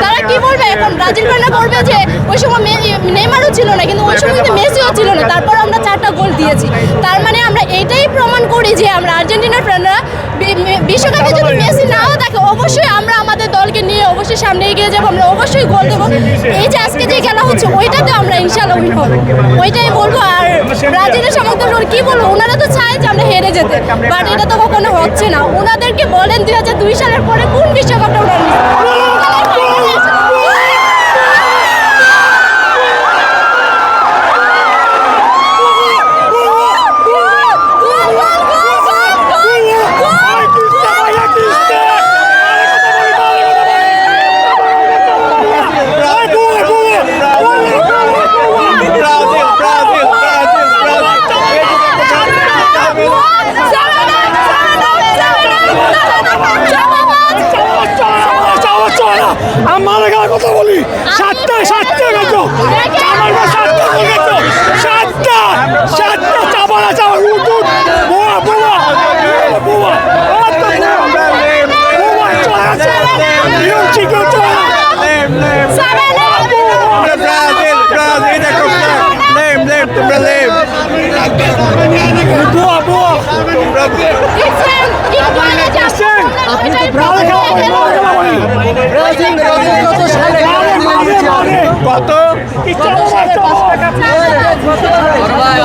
তারা কি বলবে এখন? ব্রাজিল ফ্যানরা বলবে যে ওই সময় নেইমারও ছিল না, কিন্তু ওই সময় কিন্তু মেসিও ছিল না, তারপর আমরা 4টা গোল দিয়েছি। তার মানে আমরা এটাই প্রমাণ করি যে আমরা আর্জেন্টিনার ফ্যানরা বিশ্বকাপে যদি মেসি নাও থাকে, অবশ্যই আমরা আমাদের দলকে নিয়ে অবশ্যই সামনে এগিয়ে যাবো, আমরা অবশ্যই গোল দেবো। এই যে আজকে যে খেলা হচ্ছে ওইটাতে আমরা ইনশাল্লাহ উইন হবো, ওইটাই বলবো। আর ব্রাজিলের সমর্থকরা কি বলবো, ওনারা তো চায় যে আমরা হেরে যেতে, বাট এটা তো কখনো হচ্ছে না। ওনাদেরকে বলেন 2002 সালের পরে কোন বিশ্বকাপটা ওনারা আমার কথা বলি 7টা চাবানা চাওয়া উঠুন বোয়া বোয়া বোয়া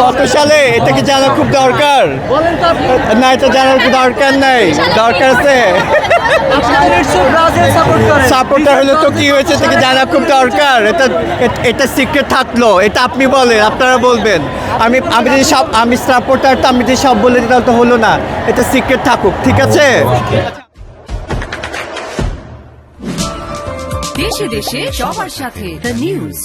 কত সালে? এটা কি জানা খুব দরকার না? এটা জানার দরকার নাই, দরকার আছে। সাপোর্টার হলে তো কি হয়েছে থেকে জানা খুব দরকার। এটা সিক্রেট থাকলো, এটা আপনি বলেন, আপনারা বলবেন। আমি যদি সব আমি সাপোর্টার, তো আমি যদি সব বলে দিতাম তো হলো না। এটা সিক্রেট থাকুক, ঠিক আছে? দেশে দেশে সবার সাথে দ্য নিউজ।